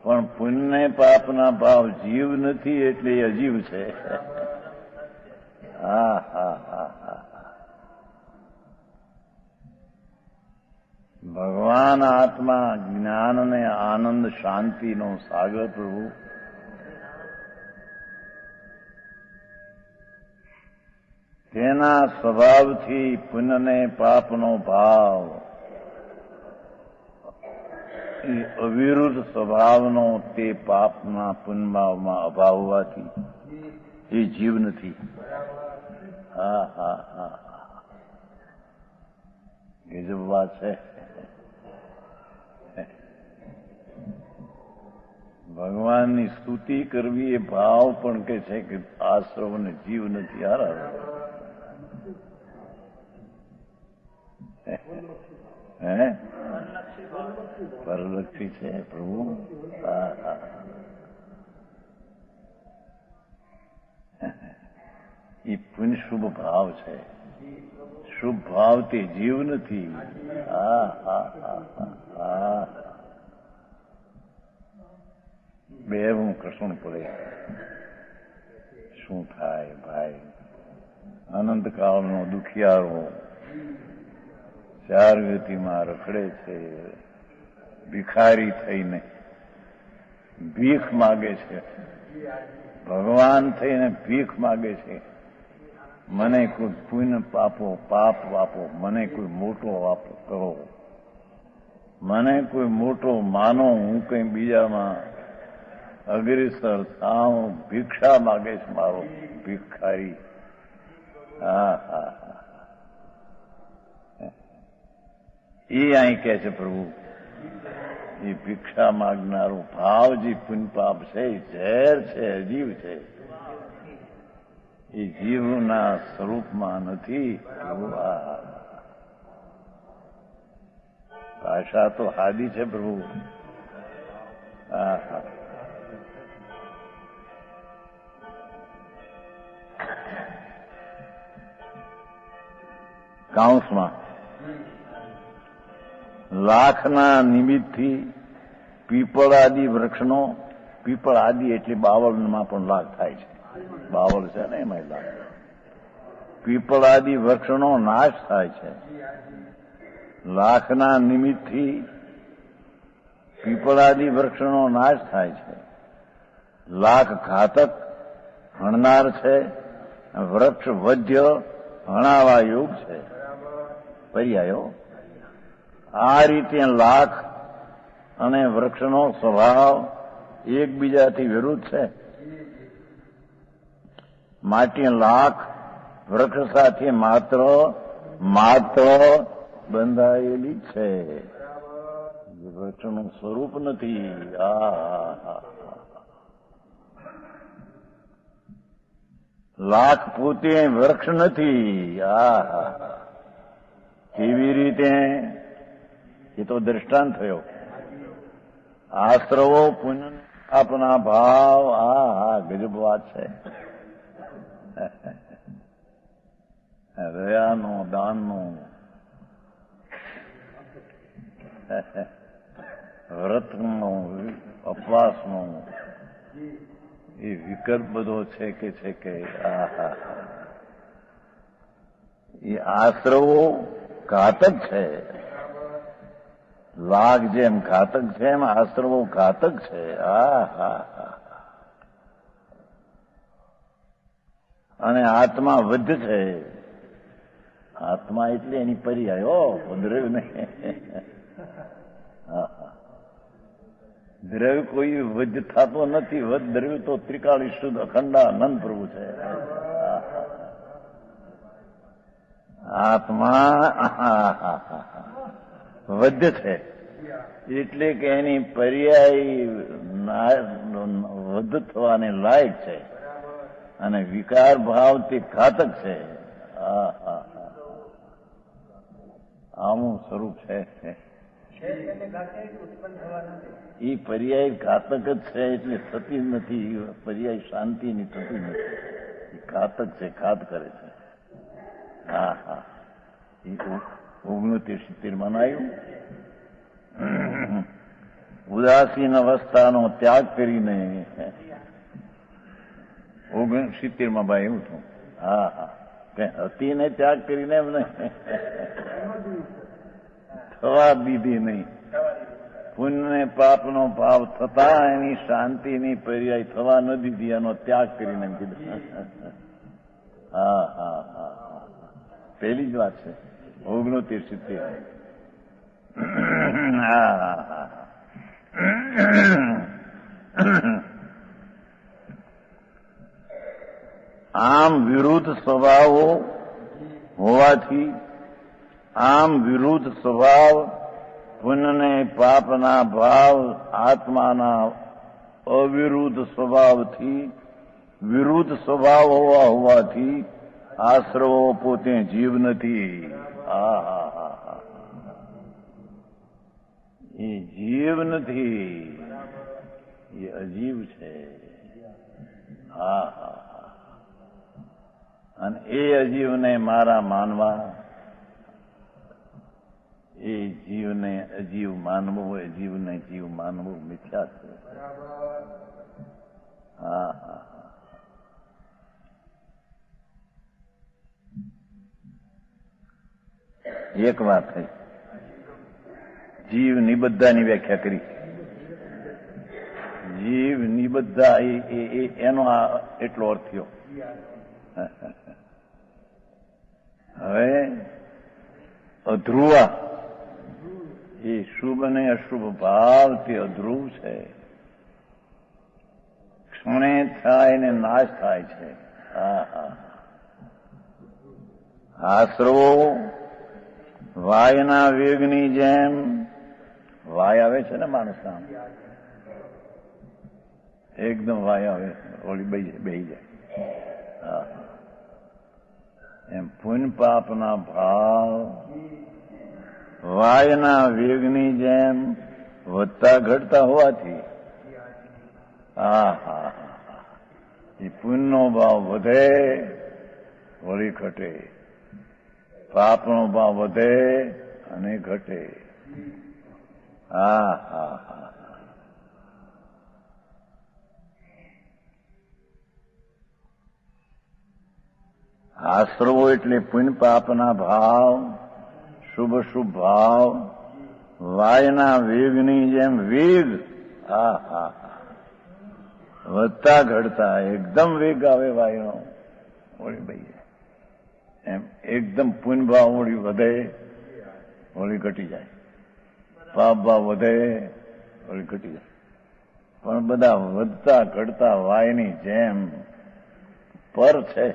પણ પુણ્ય પાપના ભાવ જીવ નથી એટલે અજીવ છે. હા હા હા હા ભગવાન આત્મા જ્ઞાન અને આનંદ શાંતિનો સાગર પ્રભુ. તેના સ્વભાવથી પુણ્ય ને પાપનો ભાવ એ અવિરુદ્ધ સ્વભાવનો તે પાપના પુણ્યભાવમાં અભાવ હોવાથી એ જીવ નથી. હા હા હા ગજબ વાત છે. ભગવાનની સ્તુતિ કરવી એ ભાવ પણ કે છે કે આશ્રવને જીવ નથી. હારા હે પરલક્ષી છે પ્રભુ. હા હા એ પુણ્ય શુભ ભાવ છે. શુભ ભાવ તે જીવ નથી. હા હા હા હા બે હું કશું પડે શું થાય ભાઈ. અનંતકાળનો દુખિયારો ચાર ગતિમાં રખડે છે, ભિખારી થઈને ભીખ માગે છે, ભગવાન થઈને ભીખ માગે છે. મને કોઈ પુણ્ય પાપો પાપ આપો, મને કોઈ મોટો આપો કરો, મને કોઈ મોટો માનો, હું કઈ બીજામાં અગ્રેસર થાઉં. ભિક્ષા માગે છે મારો ભિખારી. હા હા હા એ અહીં કે છે પ્રભુ એ ભિક્ષા માગનારો ભાવ જે પુણ્ય પાપ છે એ ઝેર છે, અજીવ છે. એ જીવના સ્વરૂપમાં નથી. ભાષા તો હાદી છે પ્રભુ. કાઉન્સમાં લાખના નિમિત્તથી પીપળ આદિ વૃક્ષનો, પીપળ આદિ એટલે બાવળમાં પણ લાખ થાય છે, બાવળ છે ને એમાં લાખ, પીપળ આદિ વૃક્ષનો નાશ થાય છે. લાખના નિમિત્તથી પીપળ આદિ વૃક્ષનો નાશ થાય છે. લાખ ઘાતક હણનાર છે, વૃક્ષ વધ્ય હણાવા યોગ છે. પર્યાયો આ રીતે લાખ અને વૃક્ષનો સ્વભાવ એકબીજાથી વિરુદ્ધ છે. માટે લાખ વૃક્ષ સાથે માત્ર બંધાયેલી છે, વૃક્ષનું સ્વરૂપ નથી. લાખ પોતે વૃક્ષ નથી. કેવી રીતે? એ તો દ્રષ્ટાંત થયો. આશ્રવો પુનઃ આપના ભાવ. ગજબ વાત છે. દયાનું, દાનનું, વ્રતનું, ઉપવાસનું એ વિકલ્પ બધો છે કે એ આશ્રવો ઘાતક છે. લાખ જેમ ઘાતક છે એમ આશ્રવો ઘાતક છે. અને આત્મા વધ છે. આત્મા એટલે એની પર્યાયો, દ્રવ્ય નહીં. દ્રવ્ય કોઈ વધ થતો નથી. વધ દ્રવ્ય તો ત્રિકાળી શુદ્ધ અખંડાનંદ પ્રભુ છે. આત્મા વધ છે એટલે કે એની પર્યાય વધ થવાને લાયક છે, અને વિકાર ભાવ તે ઘાતક છે. આવું સ્વરૂપ છે. એ પર્યાય ઘાતક જ છે એટલે થતી નથી. પર્યાય શાંતિની થતી નથી. એ ઘાતક છે, ઘાત કરે છે. એ 69-70 આવ્યું. ઉદાસીન અવસ્થાનો ત્યાગ કરીને 69 ભાઈ એવું થયું. કઈ હતી ને ત્યાગ કરીને એમ નહીં, થવા દીધી નહીં. પુણ્ય પાપનો ભાવ થતા એની શાંતિની પર્યાય થવા ન દીધી, એનો ત્યાગ કરીને કીધું. પહેલી જ વાત છે 69-70. આમ વિરુદ્ધ સ્વભાવો હોવાથી, આમ વિરુદ્ધ સ્વભાવ પુણ્યને પાપના ભાવ આત્માના અવિરુદ્ધ સ્વભાવથી વિરુદ્ધ સ્વભાવ હોવાથી આશ્રવો પોતે જીવ નથી. એ જીવ નથી, એ અજીવ છે. અને એ અજીવને મારા માનવા, એ જીવને અજીવ માનવું, અજીવને જીવ માનવું મિથ્યા છે. એક વાત થઈ. જીવ નિબદ્ધાની વ્યાખ્યા કરી. જીવ નિબદ્ધા એનો એટલો અર્થ થયો. હવે અધ્રુવા એ શુભ અને અશુભ ભાવ તે અધ્રુવ છે. ક્ષણે થાય ને નાશ થાય છે. આશ્રવો વાયના વેગની જેમ, વાય આવે છે ને માણસના, એકદમ વાય આવે, ઓલી બેહી જાય. એમ પુણ્ય પાપના ભાવ વાયના વેગની જેમ વધતા ઘટતા હોવાથી હા હા હા, એ પુણ્યનો ભાવ વધે વળી ઘટે, પાપનો ભાવ વધે અને ઘટે. હા હા હા, આશ્રવો એટલે પુણ્ય પાપના ભાવ, શુભ શુભ ભાવ, વાયના વેગની જેમ વેગ. હા હા હા, વધતા ઘટતા એકદમ વેગ આવે વાયનો. વળી ભાઈ એમ એકદમ પુણ્ય ભાવ વળી વધે વળી ઘટી જાય, પાપ ભાવ વધે વળી ઘટી જાય. પણ બધા વધતા ઘટતા વાયની જેમ પર છે.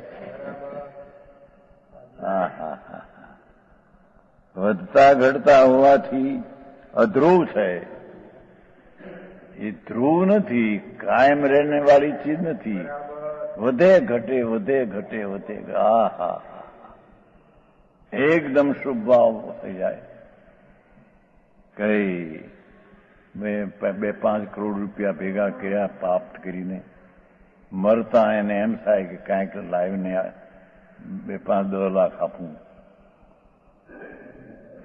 હા હા હા, વધતા ઘટતા હોવાથી અધ્રુવ છે. એ ધ્રુવ નથી, કાયમ રહેને વાળી ચીજ નથી. વધે ઘટે વધે ઘટે વધે. હા હા, એકદમ શુભ ભાવ થઈ જાય. કઈ 2-5 કરોડ રૂપિયા ભેગા કર્યા પાપ કરીને, મરતા એને એમ થાય કે કાંઈક લાવીને 2-5-10 લાખ આપું,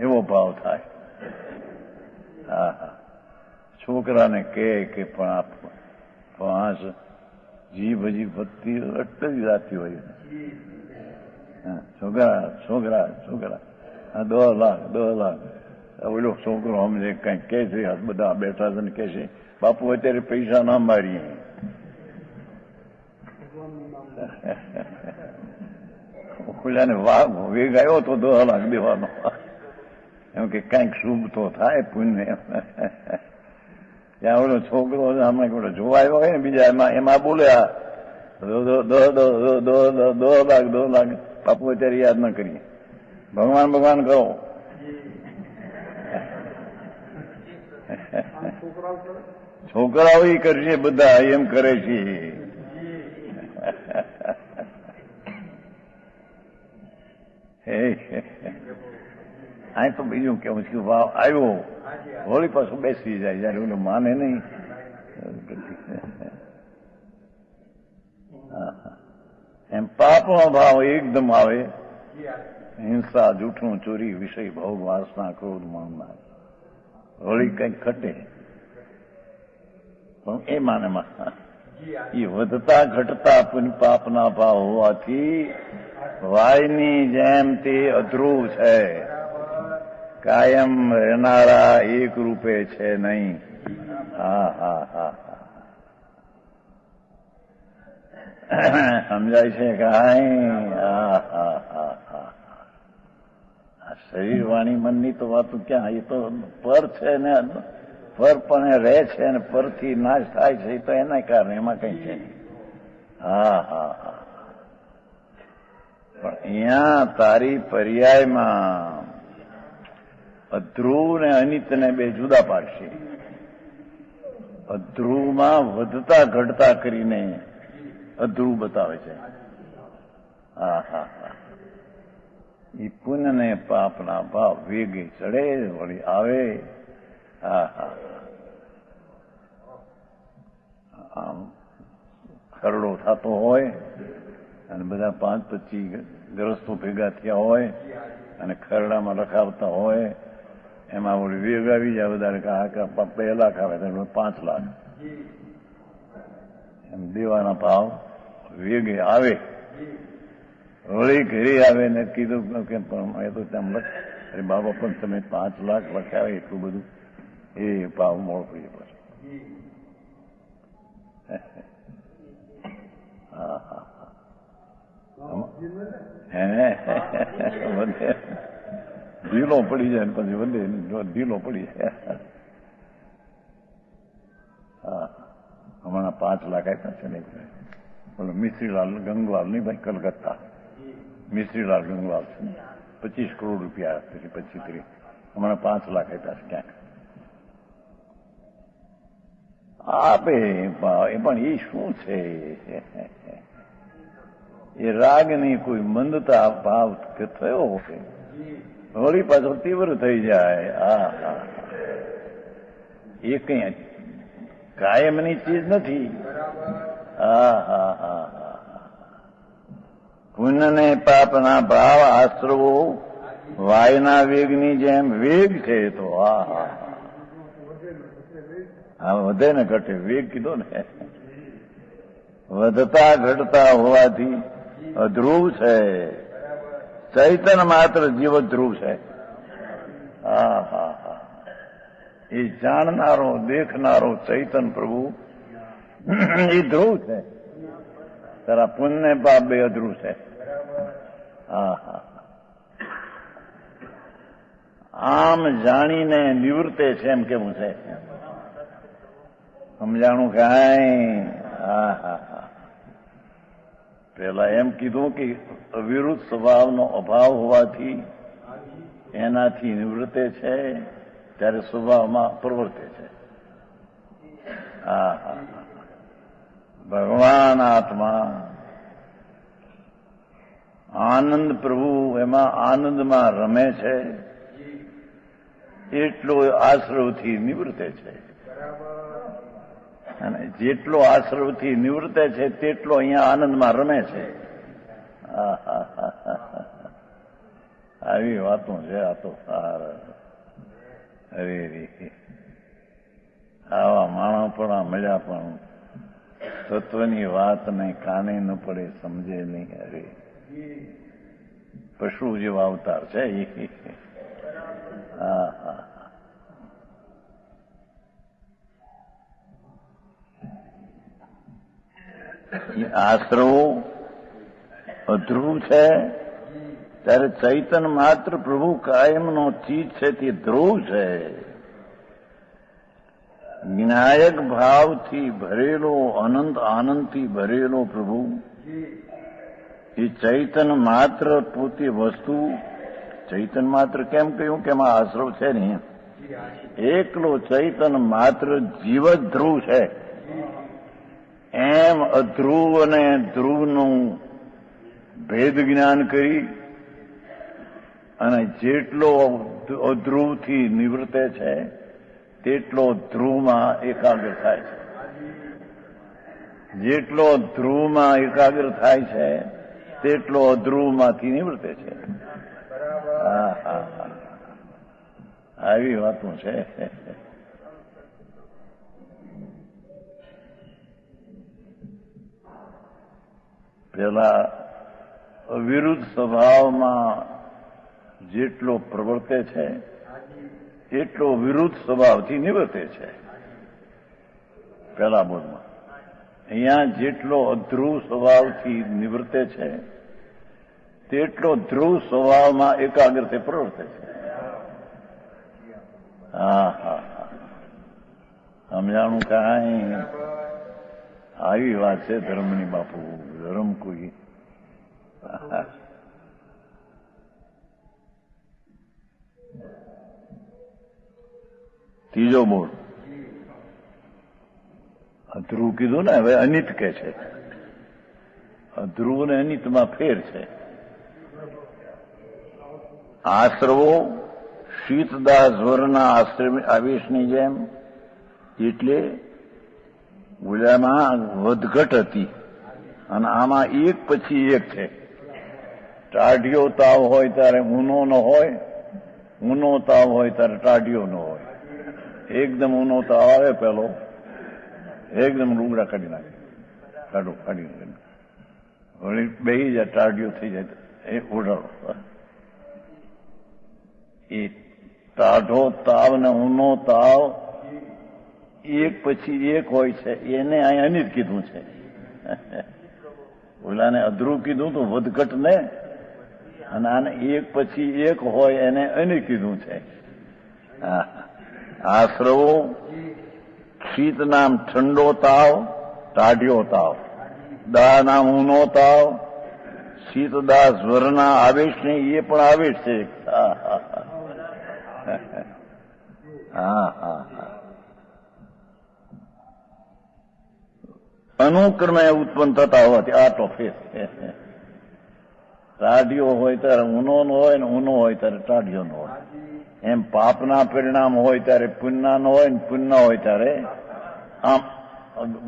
એવો ભાવ થાય. હા હા, છોકરાને કે પણ જીભ હજી વધતી અટકી જાતી હોય. છોકરા છોકરા છોકરા 10 લાખ 10 લાખ. ઓલો છોકરો સમજે કઈક કે છે, બધા બેઠા છે ને કે છે, બાપુ અત્યારે પૈસા ના મારીએ. ઓલાને વેગ આવ્યો તો 10 લાખ દેવાનો, એમ કે કઈક શુભ તો થાય પુણ્ય. ત્યાં ઓલો છોકરો હમણાં જોવા આવ્યો હોય ને બીજા, એમાં બોલ્યા 10 લાખ. બાપુ અત્યારે યાદ ન કરીએ, ભગવાન ભગવાન કરો. છોકરાઓ કરશે બધા એમ કરે છે. આ તો બીજું કેવું છે, ભાવ આવ્યો હોળી પાછું બેસી જાય, જયારે ઓલું માને નહીં. એમ પાપનો ભાવ એકદમ આવે. હિંસા, જૂઠું, ચોરી, વિષય, ભોગ, વાસના, ક્રોધ, માનના, હોળી કંઈક ઘટે. પણ એ માનેમાં એ વધતા ઘટતા પુણ્ય પાપના ભાવ હોવાથી વાયની જેમ તે અધ્રુવ છે, કાયમ રહેનારા એક રૂપે છે નહીં. હા હા હા, સમજાય છે કાંઈ? હા હા હા હા, શરીર વાણી મનની તો વાતો ક્યાં, એ તો પર છે ને, પર પણ રહે છે ને પરથી નાશ થાય છે, એ તો એના કારણે, એમાં કઈ છે. હા હા હા, પણ અહીંયા તારી પર્યાયમાં અધ્રુવ ને અનિતને બે જુદા પાડશે. અધ્રુવમાં વધતા ઘટતા કરીને અધ્રુવ બતાવે છે. હા હા હા, એ પુણ્ય ને પાપના ભાવ વેગે ચડે વળી આવે. હા હા, આમ ખરડો થતો હોય અને બધા 5-25 ગ્રસ્તો ભેગા થયા હોય અને ખરડામાં લખાવતા હોય, એમાં વળી વેગ આવી જાય વધારે. 2 લાખ આવે તો 5 લાખ, એમ દેવાના ભાવ વેગે આવે. વળી ઘરે આવે ને કીધું કે પણ એ તો તેમ લખ, અરે બાબા પણ તમે 5 લાખ લખાવે એટલું બધું, એ ભાવ મોડો પડી પડે. હા હા વધે, ઢીલો પડી જાય ને પછી વધે, ઢીલો પડી જાય. હા, હમણાં 5 લાખ આપ્યા છે ને, બોલો મિશ્રીલાલ ગંગવાલ નહીં ભાઈ, કલકત્તા મિશ્રીલાલ ગંગવાલ છે ને, 25 કરોડ રૂપિયા પછી 25-30, હમણાં 5 લાખ આપ્યા છે ક્યાંક. આપે પણ એ શું છે, એ રાગની કોઈ મંદતા ભાવ થયો હોય, વળી પાછો તીવ્ર થઈ જાય. હા હા, એ કઈ કાયમની ચીજ નથી. હા હા હા હા. પુણ્ય ને પાપના ભાવ આશ્રવો વાયના વેગની જેમ વેગ છે. તો હા હા હા, વધે ને ઘટે વેગ કીધો ને. વધતા ઘટતા હોવાથી અધ્રુવ છે. ચૈતન માત્ર જીવ ધ્રુવ છે. હા હા હા. એ જાણનારો દેખનારો ચૈતન પ્રભુ એ ધ્રુવ છે. તારા પુણ્ય પાપ બે અધ્રુવ છે. હા હા. આમ જાણીને નિવૃત્તે છે એમ કેવું છે. સમજાણું કાંઈ. હા હા હા. પેલા એમ કીધું કે અવિરુદ્ધ સ્વભાવનો અભાવ હોવાથી એનાથી નિવૃત્તે છે, ત્યારે સ્વભાવમાં પ્રવર્તે છે. હા હા. ભગવાન આત્મા આનંદ પ્રભુ એમાં આનંદમાં રમે છે, એટલો આશ્રવથી નિવૃત્તે છે. અને જેટલો આશ્રવથી નિવૃત્તે છે તેટલો અહીંયા આનંદમાં રમે છે. આવી વાતો છે આ તો. અરે રે, આવા માણસ પણ મળ્યા પણ તત્વની વાત નહીં, કાને ન પડે, સમજે નહીં. અરે પશુ જેવા અવતાર છે. હા હા. આશ્રવો અધ્રુવ છે, ત્યારે ચૈતન માત્ર પ્રભુ કાયમનો ચીજ છે તે ધ્રુવ છે. વિનાયક ભાવથી ભરેલો, અનંત આનંદથી ભરેલો પ્રભુ એ ચૈતન માત્ર પોતે વસ્તુ. ચૈતન માત્ર કેમ કહ્યું કે એમાં આશ્રવ છે નહીં. એકલો ચૈતન માત્ર જીવ જ ધ્રુવ છે. એમ અધ્રુવ અને ધ્રુવનું ભેદ જ્ઞાન કરી અને જેટલો અધ્રુવથી નિવૃત્તે છે તેટલો ધ્રુવમાં એકાગ્ર થાય છે. જેટલો ધ્રુવમાં એકાગ્ર થાય છે તેટલો અધ્રુવમાંથી નિવૃત્તે છે. હા હા હા. આવી વાતો છે. પેલા અવિરુદ્ધ સ્વભાવમાં જેટલો પ્રવર્તે છે એટલો વિરુદ્ધ સ્વભાવથી નિવૃત્તે છે. પેલા બોધમાં અહીંયા જેટલો અધ્રુવ સ્વભાવથી નિવૃત્તે છે તેટલો ધ્રુવ સ્વભાવમાં એકાગ્રતે પ્રવર્તે છે. હા હા હા. સમજાણું કાંઈ. આવી વાત છે ધર્મની બાપુ. ધર્મ કોઈ ત્રીજો બોલ અધ્રુવ કીધું ને, હવે અનિત કે છે. અધ્રુવ ને અનિતમાં ફેર છે. આશ્રવો શીતદાસ જ્વરના આવેશની જેમ, એટલે ઓલામાં વધઘટ હતી અને આમાં એક પછી એક છે. ટાઢિયો તાવ હોય ત્યારે ઊનો ન હોય, ઊનો તાવ હોય ત્યારે ટાઢિયો ન હોય. એકદમ ઊનો તાવ આવે પેલો, એકદમ લુગડા કાઢી નાખે, કાઢી વળી બેસી જાય, ટાઢિયો થઈ જાય એ ઓઢાડો. એ ટાઢો તાવ ને ઊનો તાવ એક પછી એક હોય છે. એને અહીં અનિત કીધું છે. ઓલાને અધ્રુવ કીધું તો વધઘટ ને, અને આને એક પછી એક હોય એને અનિત કીધું છે. આશ્રવો શીત નામ ઠંડો તાવ, ટાઢિયો તાવ. દા નામ ઊનો તાવ, શીતદા જ્વરના આવેશ ને એ પણ આવેશ છે. હા હા હા. અનુક્રમે ઉત્પન્ન થતા હોવાથી આ તો ફેર. ટાઢિયો હોય ત્યારે ઊનો નો હોય ને ઊનો હોય ત્યારે ટાઢિયો નો હોય. એમ પાપના પરિણામ હોય ત્યારે પુણ્યના નો હોય ને પુણ્ય હોય ત્યારે આમ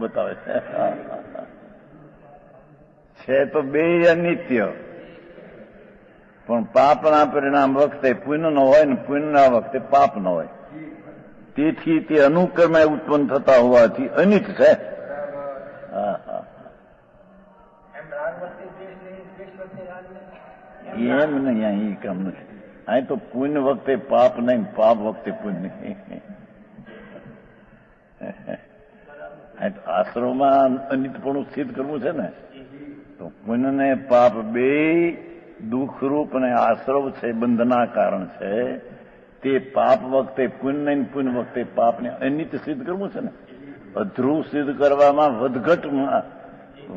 બતાવે છે તો બે અનિત્ય, પણ પાપના પરિણામ વખતે પુણ્ય નો હોય ને પુણ્યના વખતે પાપ ન હોય, તેથી તે અનુક્રમે ઉત્પન્ન થતા હોવાથી અનિત છે. એમ નહીં, અહીં કામ નથી. અહીં તો પુણ્ય વખતે પાપ નહીં, પાપ વખતે પુણ્ય નહીં. આશ્રમમાં અનિતપણું સ્થિત કરવું છે ને, તો પુણ્ય ને પાપ બે દુઃખરૂપ અને આશ્રવ છે, બંધના કારણ છે. તે પાપ વખતે પુણ્ય નહીં, પુણ્ય વખતે પાપને અનિત સિદ્ધ કરવું છે ને. અધ્રુવ સિદ્ધ કરવામાં વધઘટમાં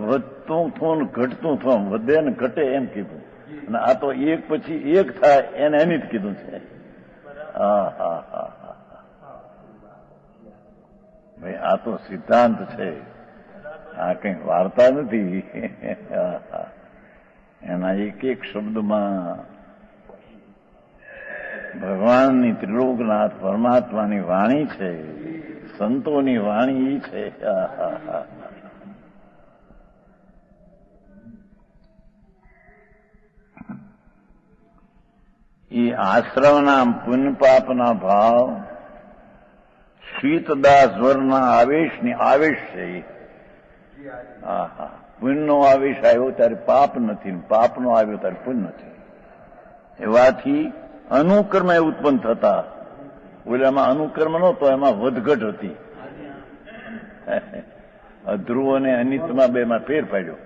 વધતું થવું ઘટતું થવું, વધે ને ઘટે એમ કીધું. અને આ તો એક પછી એક થાય એને અનિત કીધું છે. ભાઈ આ તો સિદ્ધાંત છે, આ કઈ વાર્તા નથી. એના એક એક શબ્દમાં ભગવાનની ત્રિલોકનાથ પરમાત્માની વાણી છે, સંતોની વાણી છે. એ આશ્રમના પુણ્ય પાપના ભાવ શીતદાસ વરના આવેશની આવેશ છે. પુણ્યનો આવેશ આવ્યો ત્યારે પાપ નથી, પાપનો આવ્યો ત્યારે પુણ્ય નથી. એવાથી અનુકર્મ ઉત્પન્ન થતા. ઓલામાં અનુકર્મ નહોતો, એમાં વધઘટ હતી. અધ્રુવ અને અનિતમાં બેમાં ફેર પાડ્યો.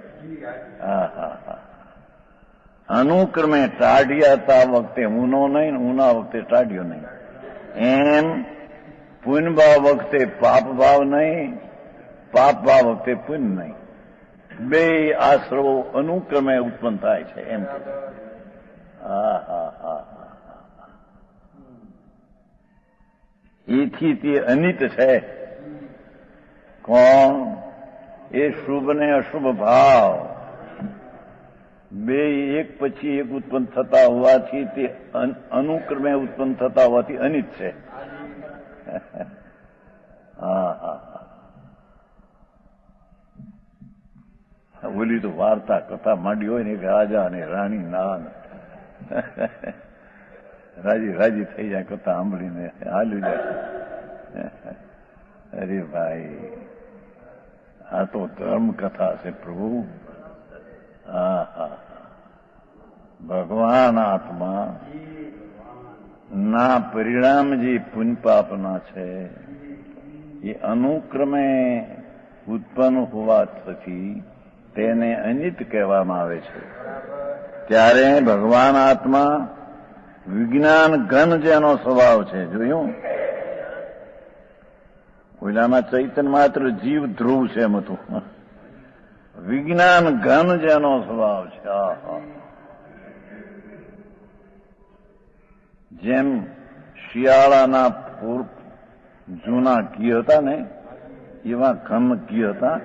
અનુક્રમે ટાઢિયાતા વખતે ઊનો નહીં, ઊના વખતે ટાઢિયો નહીં. એમ પુણ્ય ભાવ વખતે પાપ ભાવ નહીં, પાપ ભાવ વખતે પુણ્ય નહીં. બે આશ્રવો અનુક્રમે ઉત્પન્ન થાય છે એમ. એથી તે અનિત છે. કોણ? એ શુભ ને અશુભ ભાવ બે એક પછી એક ઉત્પન્ન થતા હોવાથી, તે અનુક્રમે ઉત્પન્ન થતા હોવાથી અનિત છે. ઓલી તો વાર્તા કથા માંડી હોય ને, એક રાજા અને રાણી ના રાજી રાજી થઈ જાય કથા સાંભળીને, હાલ્યું જાય. અરે ભાઈ, આ તો ધર્મ કથા છે પ્રભુ. ભગવાન આત્મા ના પરિણામ જે પુણ્ય પાપના છે એ અનુક્રમે ઉત્પન્ન હોવા થકી તેને અનિત કહેવામાં આવે છે. ત્યારે ભગવાન આત્મા વિજ્ઞાન ઘન જેનો સ્વભાવ છે, જોયું? ઓલામાં ચૈતન્ય માત્ર જીવ ધ્રુવ છે એમ હતું. વિજ્ઞાન ઘન જેનો સ્વભાવ છે. જેમ શિયાળાના જૂના ઘી હતા ને, એવા ઘન ઘી હતા.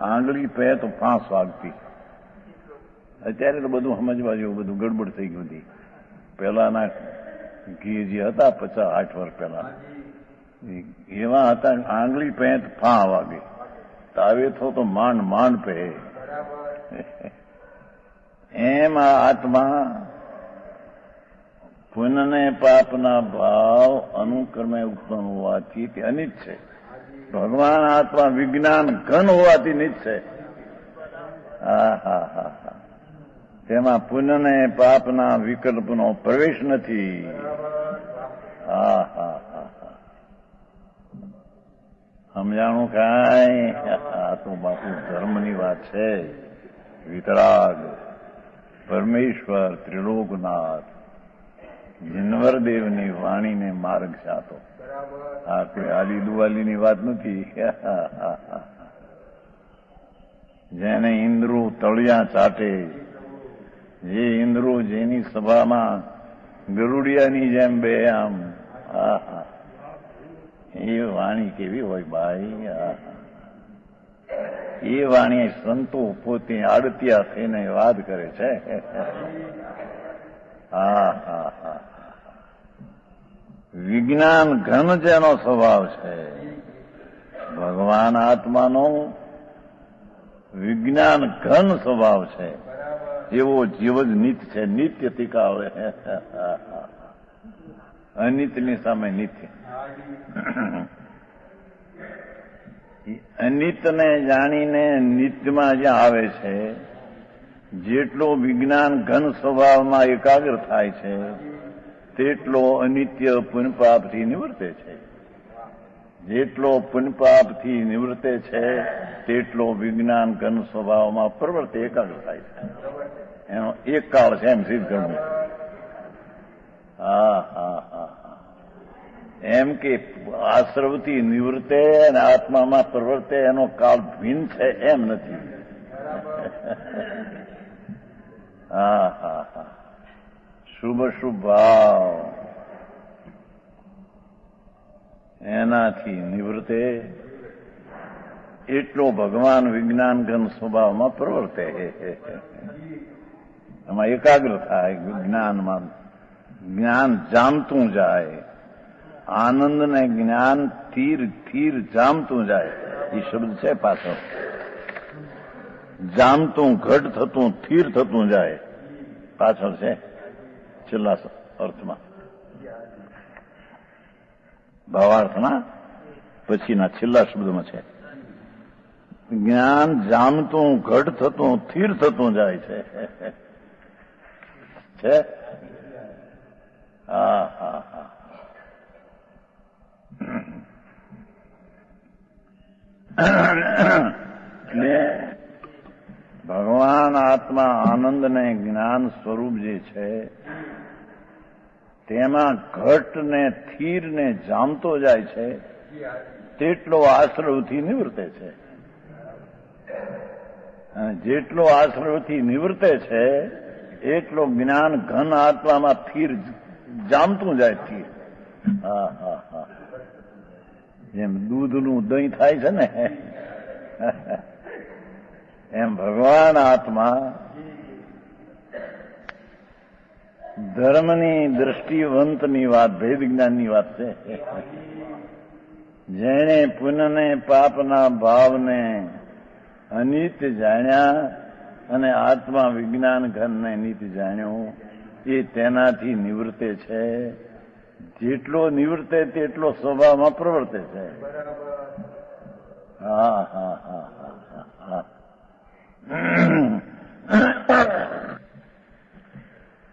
આંગળી પે તો ફાંસ વાગતી. અત્યારે તો બધું સમજવા જેવું બધું ગડબડ થઈ ગયું હતી. પહેલાના ઘી જે હતા 50-60 વર્ષ પહેલા એવા હતા. આંગળી પે તો ફાં વાગે. તાવે તો માંડ માંડ પે. એમ આ આત્મા પુણ્ય ને પાપના ભાવ અનુક્રમે ઉત્પન્ન હોવાથી તે અનિત છે. ભગવાન આત્મા વિજ્ઞાન ઘન હોવાથી નિત છે. તેમાં પુણ્ય ને પાપના વિકલ્પનો પ્રવેશ નથી. સમજાણું કાંઈ? આ તો બાપુ ધર્મની વાત છે. વિતરાગ પરમેશ્વર ત્રિલોકનાથ જીનવરદેવની વાણીને માર્ગ સાતો. આ કોઈ આલી દુવાલીની વાત નથી. જેને ઇન્દ્રો તળિયા ચાટે, જે ઇન્દ્રો જેની સભામાં ગરુડિયાની જેમ બે આમ, એ વાણી કેવી હોય ભાઈ? એ વાણી સંતો પોતે આડતિયા થઈને વાત કરે છે. વિજ્ઞાન ઘન જેનો સ્વભાવ છે ભગવાન આત્માનો વિજ્ઞાન ઘન સ્વભાવ છે, એવો જીવ જ નિત્ય છે. નિત્ય તિકાવે, અનિત્યની સામે નિત્ય. અનિત્યને જાણીને નિત્યમાં જ્યાં આવે છે, જેટલો વિજ્ઞાન ઘન સ્વભાવમાં એકાગ્ર થાય છે તેટલો અનિત્ય પુણ્યપાપથી નિવૃત્તે છે. જેટલો પુણ્યપાપથી નિવૃત્તે છે તેટલો વિજ્ઞાન ઘન સ્વભાવમાં પ્રવૃત્તિ એકાગ્ર થાય છે. એનો એક કાળ છે એમ સિદ્ધ કરવું. એમ કે આશ્રવથી નિવૃત્તે અને આત્મામાં પ્રવર્તે એનો કાળ ભિન્ન છે એમ નથી. શુભ શુભ ભાવ એનાથી નિવૃત્તે એટલો ભગવાન વિજ્ઞાન ઘન સ્વભાવમાં પ્રવર્તે. એમાં એકાગ્ર થાય, જ્ઞાનમાં જ્ઞાન જામતું જાય, આનંદ ને જ્ઞાન તીર તીર જામતું જાય. એ શબ્દ છે પાછળ. જામતું ઘટ થતું સ્થિર થતું જાય પાછળ છે છેલ્લા અર્થમાં, ભાવાર્થના પછીના છેલ્લા શબ્દમાં છે. જ્ઞાન જામતું ઘટ થતું સ્થિર થતું જાય છે. એટલે ભગવાન આત્મા આનંદ ને જ્ઞાન સ્વરૂપ જે છે તેમાં ઘટ ને સ્થિર ને જામતો જાય છે તેટલો આશ્રવથી નિવૃત્તે છે. જેટલો આશ્રવથી નિવૃત્તે છે એટલો જ્ઞાન ઘન આત્મામાં સ્થિર જામતું જાય. સ્થિર જેમ દૂધનું દહીં થાય છે ને એમ ભગવાન આત્મા ધર્મની દ્રષ્ટિવંતની વાત, ભેદ જ્ઞાનની વાત છે. જેણે પુણ્યને પાપના ભાવને અનિત્ય જાણ્યા અને આત્મા વિજ્ઞાન ઘનને નિત્ય જાણ્યો એ તેનાથી નિવૃત્તે છે. જેટલો નિવૃત્તે તેટલો સ્વભાવમાં પ્રવર્તે છે.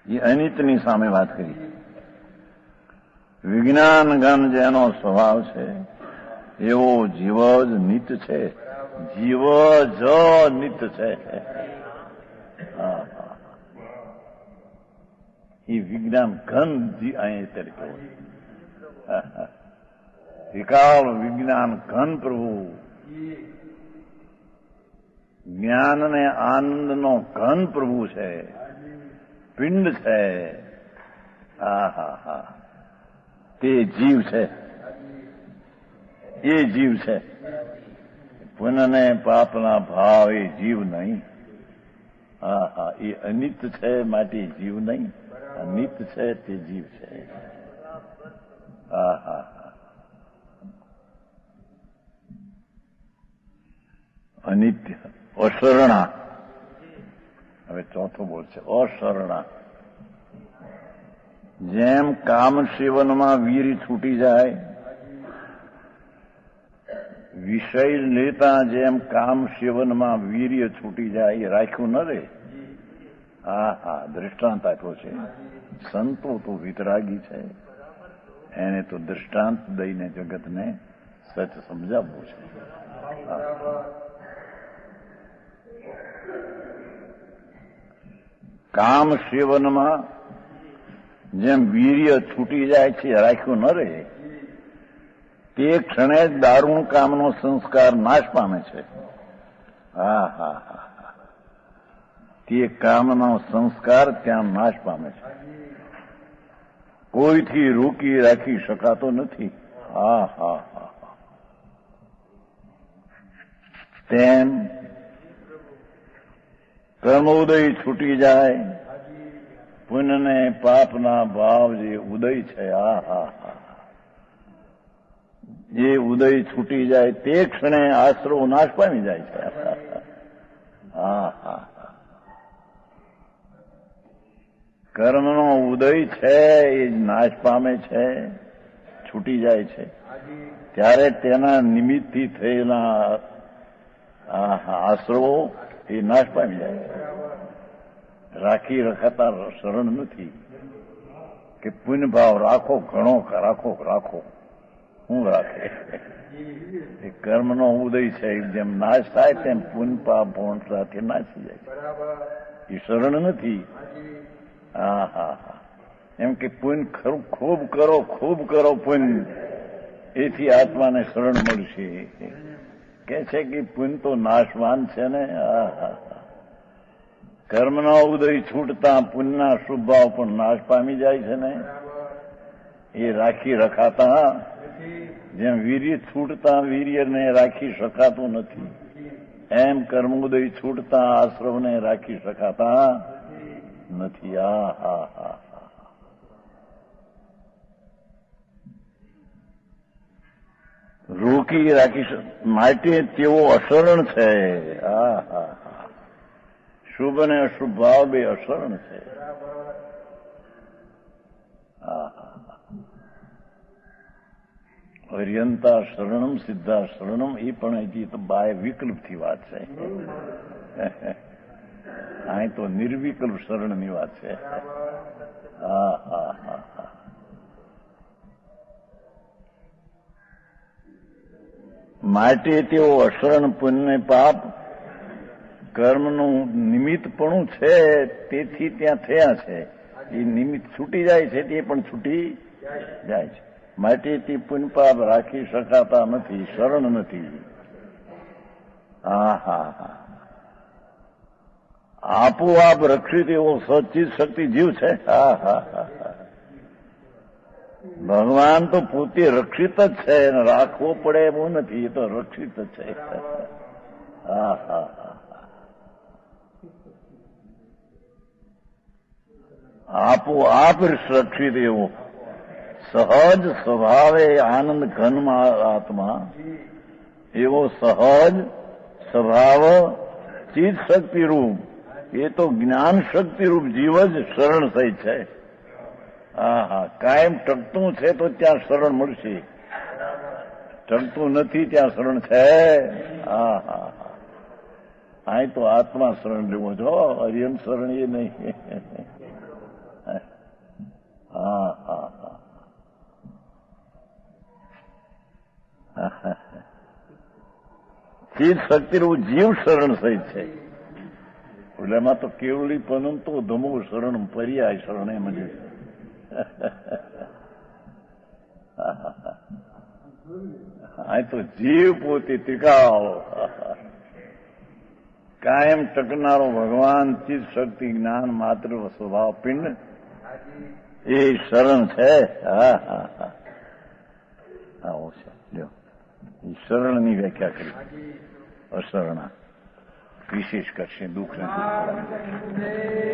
એ અનિત્યની સામે વાત કરી. વિજ્ઞાન ઘન જેનો સ્વભાવ છે એવો જીવ જ નિત્ય છે. જીવ જ નિત્ય છે. એ વિજ્ઞાન ઘન અહીં તરીકે વિકાળ વિજ્ઞાન ઘન પ્રભુ જ્ઞાન ને આનંદનો ઘન પ્રભુ છે, પિંડ છે. તે જીવ છે. એ જીવ છે. પુનઃને પાપના ભાવ એ જીવ નહીં. એ અનિત્ય છે માટે જીવ નહીં. અનિત્ય છે તે જીવ છે. અનિત્ય અશરણા. હવે ચોથો બોલ છે અશરણા. જેમ કામ સેવનમાં વીર છૂટી જાય, વિષય લેતા જેમ કામ સેવનમાં વીર્ય છૂટી જાય, એ રાખ્યું ન રે. દ્રષ્ટાંત આપ્યો છે. સંતો તો વિતરાગી છે, એને તો દ્રષ્ટાંત દઈને જગતને સચ સમજાવવું છે. કામ સેવનમાં જેમ વીર્ય છૂટી જાય છે, રાખ્યું ન રહે, તે ક્ષણે જ દારૂણ કામનો સંસ્કાર નાશ પામે છે. તે કામનો સંસ્કાર ત્યાં નાશ પામે છે. કોઈથી રોકી રાખી શકાતો નથી. તેમ કર્મોદય છૂટી જાય, પુણ્યને પાપના ભાવ જે ઉદય છે, એ ઉદય છૂટી જાય તે ક્ષણે આશ્રવો નાશ પામી જાય છે. હા હા, કર્મનો ઉદય છે એ નાશ પામે છે, છૂટી જાય છે, ત્યારે તેના નિમિત્તથી થયેલા આશ્રવો એ નાશ પામી જાય છે. રાખી રખાતા શરણ નથી કે પુણ્ય ભાવ રાખો, ઘણો રાખો, શું રાખે? એ કર્મનો ઉદય છે, જેમ નાશ થાય તેમ પુણ્ય પાપ ભોણ સાથે નાશી જાય છે. એ શરણ નથી. હા હા હા, એમ કે પુણ્ય ખૂબ કરો પુણ્ય, એથી આત્માને શરણ મળશે. કે છે કે પુણ્ય તો નાશવાન છે ને. હા હા, કર્મનો ઉદય છૂટતા પુણ્યના શુભ ભાવ પણ નાશ પામી જાય છે ને. એ રાખી રખાતા, જેમ વીર્ય છૂટતા વીર્યને રાખી શકાતું નથી, એમ કર્મોદય છૂટતા આશ્રવને રાખી શકાતા નથી. હા હા હા, રોકી રાખી માટે તેઓ અશરણ છે. હા હા હા, શુભ અને અશુભ ભાવ બે અશરણ છે. હા હા, અર્યંતા શરણમ સિદ્ધા શરણમ, એ પણ હજી તો બાય વિકલ્પથી વાત છે. અહીં તો નિર્વિકલ્પ શરણની વાત છે. હા હા હા હા, માટે તેઓ અશરણ પુણ્ય પાપ કર્મનું નિમિત્તપણું છે, તેથી ત્યાં થયા છે. એ નિમિત્ત છૂટી જાય છે, તે પણ છૂટી જાય છે. માટે તે પુણ્ય પાપ રાખી શકાતા નથી, શરણ નથી. હા હા હા, આપોઆપ રક્ષિત એવો સચિત શક્તિ જીવ છે. હા હા હા, ભગવાન તો પોતે રક્ષિત જ છે, રાખવો પડે એવું નથી, એ તો રક્ષિત જ છે. હા હા હા, આપોઆપ રક્ષિત એવો સહજ સ્વભાવે આનંદ ઘનમાં આત્મા, એવો સહજ સ્વભાવ ચિત્ત શક્તિરૂપ, એ તો જ્ઞાન શક્તિરૂપ જીવ જ શરણ થઈ છે. હા હા, કાયમ ટકતું છે તો ત્યાં શરણ મળશે, ટકતું નથી ત્યાં શરણ છે. હા હા હા, અહીં તો આત્મા શરણ લેવો છો, હરિયમ શરણ એ નહીં. હા હા હા, ચિત્ત શક્તિરૂપ જીવ શરણ સહિત છે. એટલે એમાં તો કેવલી પનમ તો ધમો શરણ પર્યાય શરણ એમ જ. આ તો જીવ પોતે ત્રિકાળ કાયમ ટકનારો ભગવાન ચિત્ત શક્તિ જ્ઞાન માત્ર સ્વભાવ પિંડ એ શરણ છે. હા હા હા, આવો છે. લ્યો, શરણની વ્યાખ્યા કરી. અશરણા વિશેષ કરશે, દુઃખ નથી.